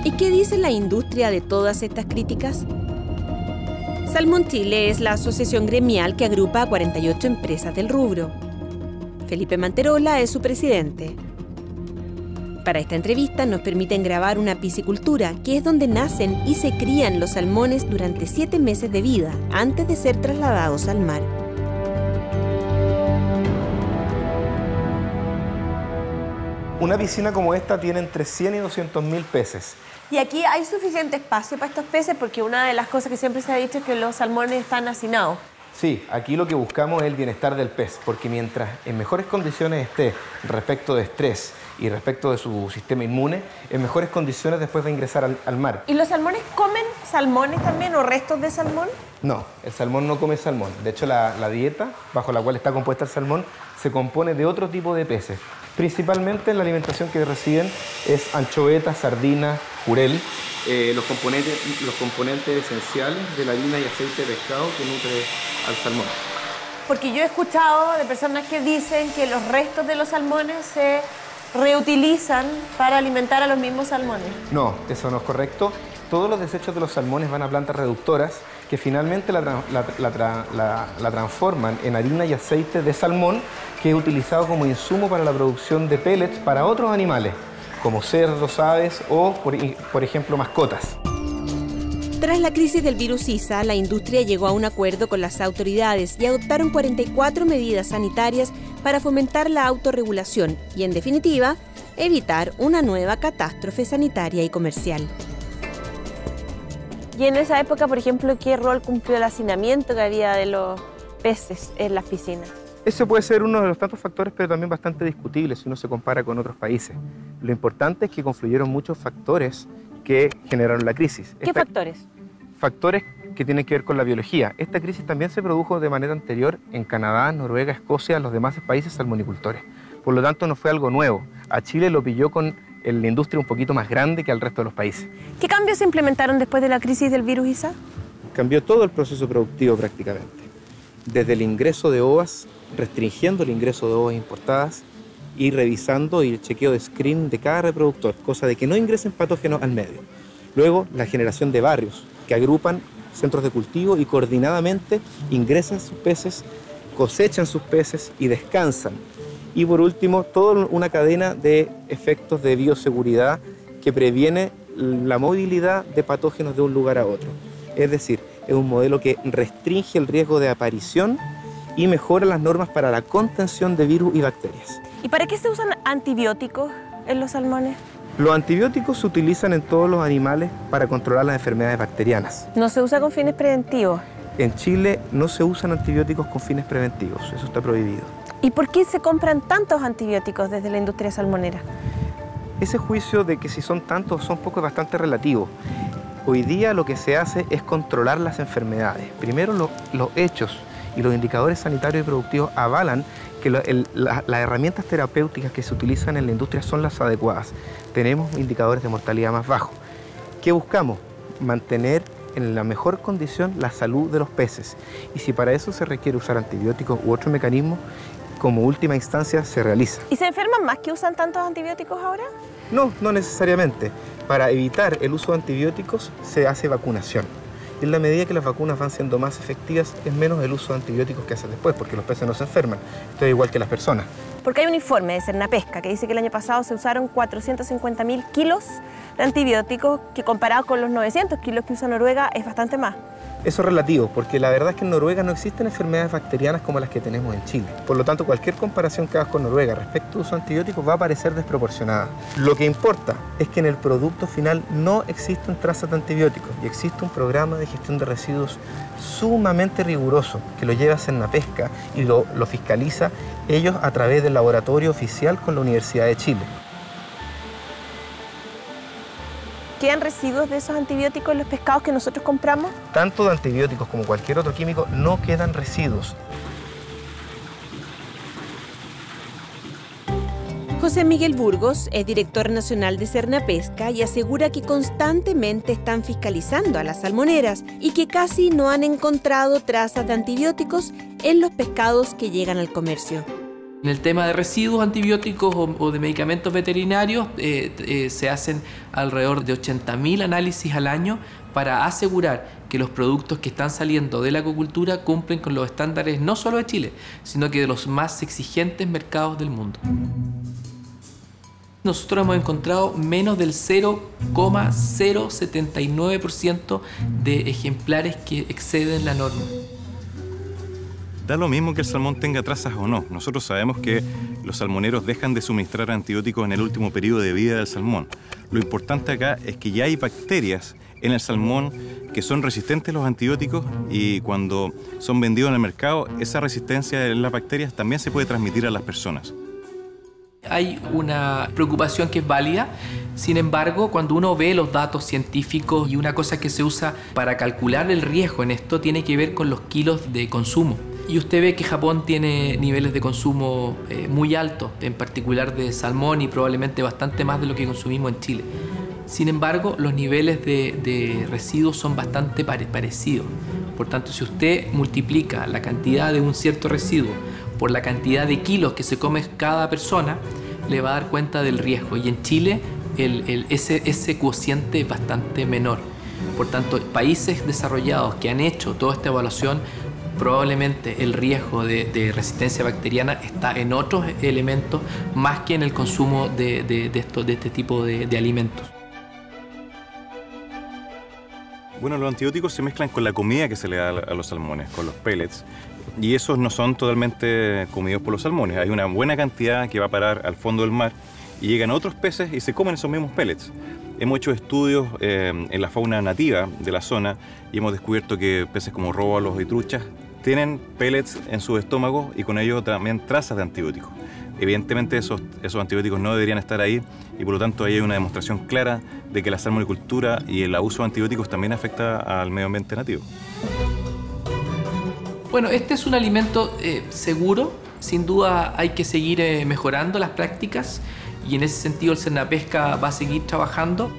Speaker 1: ¿Y qué dice la industria de todas estas críticas? Salmón Chile es la asociación gremial que agrupa a 48 empresas del rubro. Felipe Manterola es su presidente. Para esta entrevista nos permiten grabar una piscicultura, que es donde nacen y se crían los salmones durante 7 meses de vida, antes de ser trasladados al mar.
Speaker 5: Una piscina como esta tiene entre 100 y 200.000 peces.
Speaker 12: Y aquí hay suficiente espacio para estos peces, porque una de las cosas que siempre se ha dicho es que los salmones están hacinados.
Speaker 5: Sí, aquí lo que buscamos es el bienestar del pez, porque mientras en mejores condiciones esté respecto de estrés y respecto de su sistema inmune, en mejores condiciones después va a ingresar al mar.
Speaker 12: ¿Y los salmones comen salmones también o restos de salmón?
Speaker 5: No, el salmón no come salmón. De hecho, la dieta bajo la cual está compuesta el salmón se compone de otro tipo de peces. Principalmente la alimentación que reciben es anchoveta, sardina, jurel, los componentes esenciales de la harina y aceite de pescado que nutre al salmón.
Speaker 12: Porque yo he escuchado de personas que dicen que los restos de los salmones se reutilizan para alimentar a los mismos salmones.
Speaker 5: No, eso no es correcto. Todos los desechos de los salmones van a plantas reductoras que finalmente la transforman en harina y aceite de salmón, que es utilizado como insumo para la producción de pellets para otros animales, como cerdos, aves o, por ejemplo, mascotas.
Speaker 1: Tras la crisis del virus Zika, la industria llegó a un acuerdo con las autoridades y adoptaron 44 medidas sanitarias para fomentar la autorregulación y, en definitiva, evitar una nueva catástrofe sanitaria y comercial.
Speaker 12: Y en esa época, por ejemplo, ¿qué rol cumplió el hacinamiento que había de los peces en las piscinas?
Speaker 5: Ese puede ser uno de los tantos factores, pero también bastante discutible si uno se compara con otros países. Lo importante es que confluyeron muchos factores que generaron la crisis.
Speaker 12: ¿Qué factores?
Speaker 5: Factores que tienen que ver con la biología. Esta crisis también se produjo de manera anterior en Canadá, Noruega, Escocia, los demás países salmonicultores. Por lo tanto, no fue algo nuevo. A Chile lo pilló con la industria un poquito más grande que al resto de los países.
Speaker 12: ¿Qué cambios se implementaron después de la crisis del virus Zika?
Speaker 5: Cambió todo el proceso productivo prácticamente. Desde el ingreso de ovas, restringiendo el ingreso de ovas importadas y revisando y el chequeo de screen de cada reproductor, cosa de que no ingresen patógenos al medio. Luego, la generación de barrios que agrupan centros de cultivo y coordinadamente ingresan sus peces, cosechan sus peces y descansan. Y por último, toda una cadena de efectos de bioseguridad que previene la movilidad de patógenos de un lugar a otro. Es decir, es un modelo que restringe el riesgo de aparición y mejora las normas para la contención de virus y bacterias.
Speaker 12: ¿Y para qué se usan antibióticos en los salmones?
Speaker 5: Los antibióticos se utilizan en todos los animales para controlar las enfermedades bacterianas.
Speaker 12: ¿No se usa con fines preventivos?
Speaker 5: En Chile no se usan antibióticos con fines preventivos, eso está prohibido.
Speaker 12: ¿Y por qué se compran tantos antibióticos desde la industria salmonera?
Speaker 5: Ese juicio de que si son tantos o son pocos es bastante relativo. Hoy día lo que se hace es controlar las enfermedades. Primero los hechos y los indicadores sanitarios y productivos avalan que las herramientas terapéuticas que se utilizan en la industria son las adecuadas. Tenemos indicadores de mortalidad más bajos. ¿Qué buscamos? Mantener en la mejor condición la salud de los peces. Y si para eso se requiere usar antibióticos u otro mecanismo, como última instancia se realiza.
Speaker 12: ¿Y se enferman más que usan tantos antibióticos ahora?
Speaker 5: No, no necesariamente. Para evitar el uso de antibióticos se hace vacunación. Y en la medida que las vacunas van siendo más efectivas, es menos el uso de antibióticos que hacen después, porque los peces no se enferman. Esto es igual que las personas.
Speaker 12: Porque hay un informe de Cernapesca que dice que el año pasado se usaron 450.000 kilos de antibióticos, que comparado con los 900 kilos que usa Noruega es bastante más.
Speaker 5: Eso es relativo, porque la verdad es que en Noruega no existen enfermedades bacterianas como las que tenemos en Chile. Por lo tanto, cualquier comparación que hagas con Noruega respecto al uso de antibióticos va a parecer desproporcionada. Lo que importa es que en el producto final no existen trazas de antibióticos y existe un programa de gestión de residuos sumamente riguroso que lo lleva Cernapesca y lo fiscaliza ellos a través del laboratorio oficial con la Universidad de Chile.
Speaker 12: ¿Quedan residuos de esos antibióticos en los pescados que nosotros compramos?
Speaker 5: Tanto de antibióticos como cualquier otro químico, no quedan residuos.
Speaker 1: José Miguel Burgos es director nacional de Cernapesca y asegura que constantemente están fiscalizando a las salmoneras y que casi no han encontrado trazas de antibióticos en los pescados que llegan al comercio.
Speaker 2: En el tema de residuos antibióticos o de medicamentos veterinarios se hacen alrededor de 80.000 análisis al año para asegurar que los productos que están saliendo de la acuicultura cumplen con los estándares no solo de Chile, sino que de los más exigentes mercados del mundo. Nosotros hemos encontrado menos del 0,079% de ejemplares que exceden la norma.
Speaker 4: Da lo mismo que el salmón tenga trazas o no. Nosotros sabemos que los salmoneros dejan de suministrar antibióticos en el último periodo de vida del salmón. Lo importante acá es que ya hay bacterias en el salmón que son resistentes a los antibióticos y cuando son vendidos en el mercado, esa resistencia en las bacterias también se puede transmitir a las personas.
Speaker 2: Hay una preocupación que es válida, sin embargo, cuando uno ve los datos científicos y una cosa que se usa para calcular el riesgo en esto tiene que ver con los kilos de consumo. Y usted ve que Japón tiene niveles de consumo muy altos, en particular de salmón y probablemente bastante más de lo que consumimos en Chile. Sin embargo, los niveles de residuos son bastante parecidos. Por tanto, si usted multiplica la cantidad de un cierto residuo por la cantidad de kilos que se come cada persona, le va a dar cuenta del riesgo. Y en Chile ese cociente es bastante menor. Por tanto, países desarrollados que han hecho toda esta evaluación, probablemente el riesgo de resistencia bacteriana está en otros elementos más que en el consumo de este tipo de alimentos.
Speaker 4: Bueno, los antibióticos se mezclan con la comida que se le da a los salmones, con los pellets, y esos no son totalmente comidos por los salmones. Hay una buena cantidad que va a parar al fondo del mar y llegan a otros peces y se comen esos mismos pellets. Hemos hecho estudios en la fauna nativa de la zona y hemos descubierto que peces como róbalos y truchas tienen pellets en sus estómagos y con ello también trazas de antibióticos. Evidentemente esos antibióticos no deberían estar ahí y por lo tanto ahí hay una demostración clara de que la salmonicultura y el uso de antibióticos también afecta al medio ambiente nativo.
Speaker 2: Bueno, este es un alimento seguro. Sin duda hay que seguir mejorando las prácticas y en ese sentido el Cernapesca va a seguir trabajando.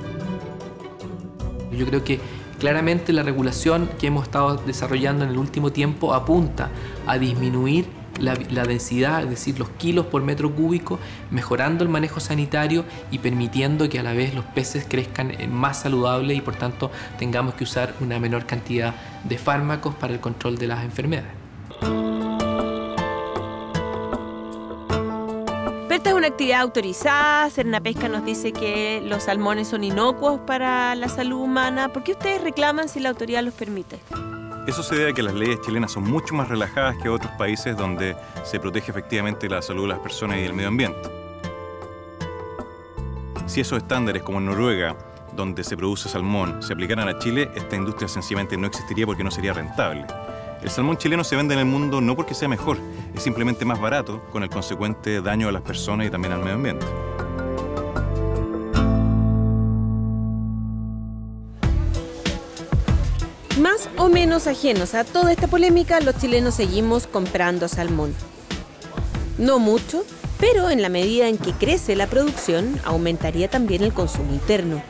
Speaker 2: Yo creo que claramente la regulación que hemos estado desarrollando en el último tiempo apunta a disminuir la densidad, es decir, los kilos por metro cúbico, mejorando el manejo sanitario y permitiendo que a la vez los peces crezcan más saludables y por tanto tengamos que usar una menor cantidad de fármacos para el control de las enfermedades.
Speaker 1: Esta es una actividad autorizada. Cernapesca nos dice que los salmones son inocuos para la salud humana. ¿Por qué ustedes reclaman si la autoridad los permite?
Speaker 4: Eso se debe a que las leyes chilenas son mucho más relajadas que otros países donde se protege efectivamente la salud de las personas y el medio ambiente. Si esos estándares como en Noruega, donde se produce salmón, se aplicaran a Chile, esta industria sencillamente no existiría porque no sería rentable. El salmón chileno se vende en el mundo no porque sea mejor, es simplemente más barato, con el consecuente daño a las personas y también al medio ambiente.
Speaker 1: Más o menos ajenos a toda esta polémica, los chilenos seguimos comprando salmón. No mucho, pero en la medida en que crece la producción, aumentaría también el consumo interno.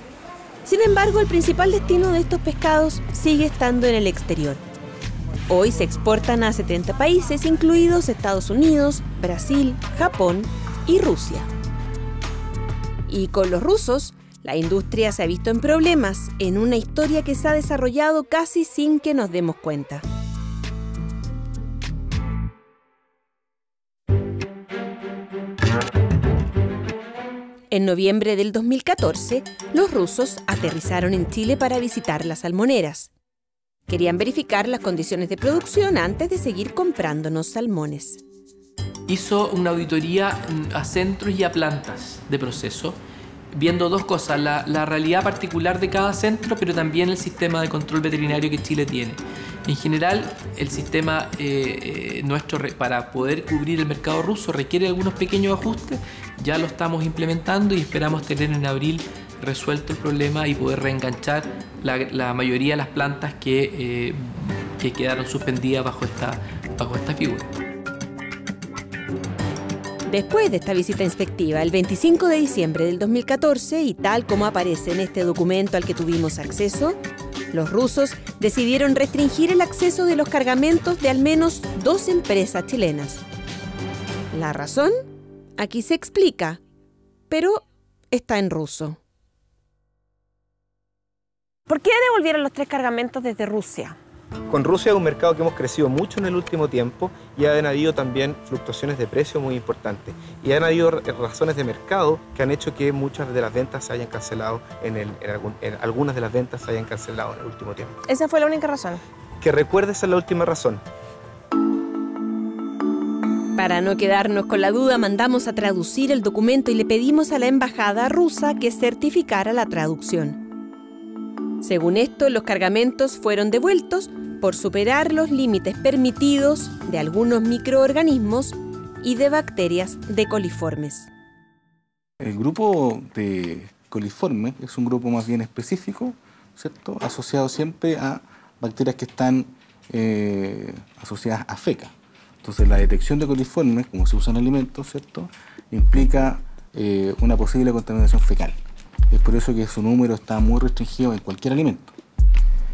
Speaker 1: Sin embargo, el principal destino de estos pescados sigue estando en el exterior. Hoy se exportan a 70 países, incluidos Estados Unidos, Brasil, Japón y Rusia. Y con los rusos, la industria se ha visto en problemas en una historia que se ha desarrollado casi sin que nos demos cuenta. En noviembre del 2014, los rusos aterrizaron en Chile para visitar las salmoneras. Querían verificar las condiciones de producción antes de seguir comprándonos salmones.
Speaker 2: Hizo una auditoría a centros y a plantas de proceso, viendo dos cosas, la realidad particular de cada centro, pero también el sistema de control veterinario que Chile tiene. En general, el sistema nuestro para poder cubrir el mercado ruso requiere algunos pequeños ajustes. Ya lo estamos implementando y esperamos tener en abril resuelto el problema y poder reenganchar la mayoría de las plantas que quedaron suspendidas bajo esta figura.
Speaker 1: Después de esta visita inspectiva, el 25 de diciembre del 2014, y tal como aparece en este documento al que tuvimos acceso, los rusos decidieron restringir el acceso de los cargamentos de al menos 2 empresas chilenas. ¿La razón? Aquí se explica, pero está en ruso. ¿Por qué devolvieron los 3 cargamentos desde Rusia?
Speaker 5: Con Rusia es un mercado que hemos crecido mucho en el último tiempo y han habido también fluctuaciones de precio muy importantes. Y han habido razones de mercado que han hecho que muchas de las ventas se hayan cancelado, algunas de las ventas se hayan cancelado en el último tiempo.
Speaker 12: ¿Esa fue la única razón?
Speaker 5: Que recuerdes la última razón.
Speaker 1: Para no quedarnos con la duda, mandamos a traducir el documento y le pedimos a la embajada rusa que certificara la traducción. Según esto, los cargamentos fueron devueltos por superar los límites permitidos de algunos microorganismos y de bacterias de coliformes.
Speaker 6: El grupo de coliformes es un grupo más bien específico, ¿cierto? Asociado siempre a bacterias que están asociadas a feca. Entonces, la detección de coliformes, como se usa en alimentos, ¿cierto?, implica una posible contaminación fecal. Es por eso que su número está muy restringido en cualquier alimento.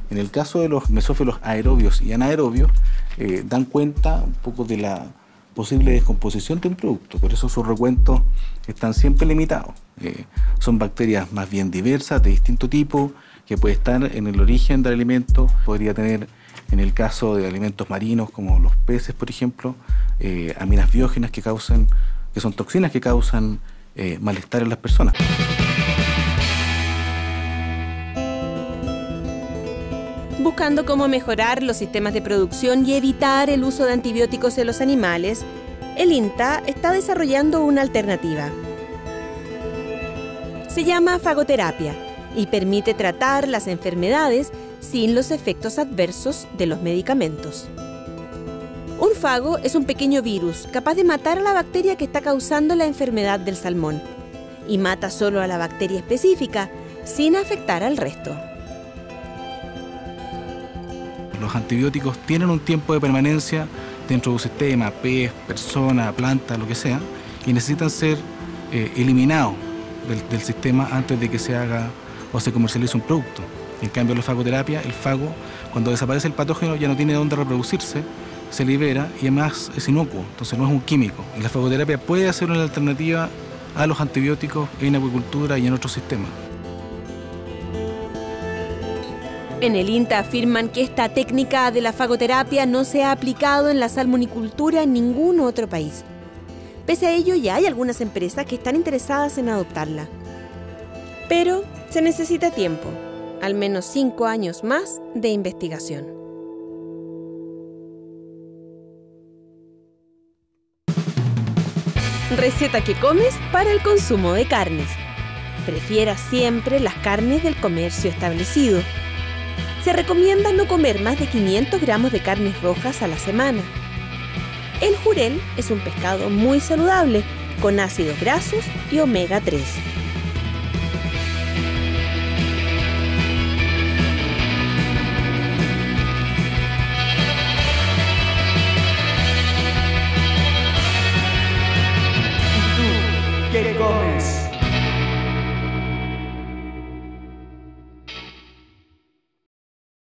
Speaker 6: En el caso de los mesófilos aerobios y anaerobios, dan cuenta un poco de la posible descomposición de un producto, por eso sus recuentos están siempre limitados. Son bacterias más bien diversas, de distinto tipo, que puede estar en el origen del alimento, podría tener, en el caso de alimentos marinos como los peces, por ejemplo, aminas biógenas que son toxinas que causan malestar en las personas.
Speaker 1: Buscando cómo mejorar los sistemas de producción y evitar el uso de antibióticos en los animales, el INTA está desarrollando una alternativa. Se llama fagoterapia y permite tratar las enfermedades sin los efectos adversos de los medicamentos. Un fago es un pequeño virus capaz de matar a la bacteria que está causando la enfermedad del salmón y mata solo a la bacteria específica sin afectar al resto.
Speaker 6: Los antibióticos tienen un tiempo de permanencia dentro de un sistema, pez, persona, planta, lo que sea, y necesitan ser eliminados del sistema antes de que se haga o se comercialice un producto. En cambio, la fagoterapia, el fago, cuando desaparece el patógeno ya no tiene dónde reproducirse, se libera y además es inocuo, entonces no es un químico. Y la fagoterapia puede ser una alternativa a los antibióticos en acuicultura y en otros sistemas.
Speaker 1: En el INTA afirman que esta técnica de la fagoterapia no se ha aplicado en la salmonicultura en ningún otro país. Pese a ello, ya hay algunas empresas que están interesadas en adoptarla. Pero se necesita tiempo, al menos 5 años más de investigación. Receta que comes para el consumo de carnes. Prefiera siempre las carnes del comercio establecido. Se recomienda no comer más de 500 gramos de carnes rojas a la semana. El jurel es un pescado muy saludable, con ácidos grasos y omega 3.
Speaker 3: ¿Qué comes?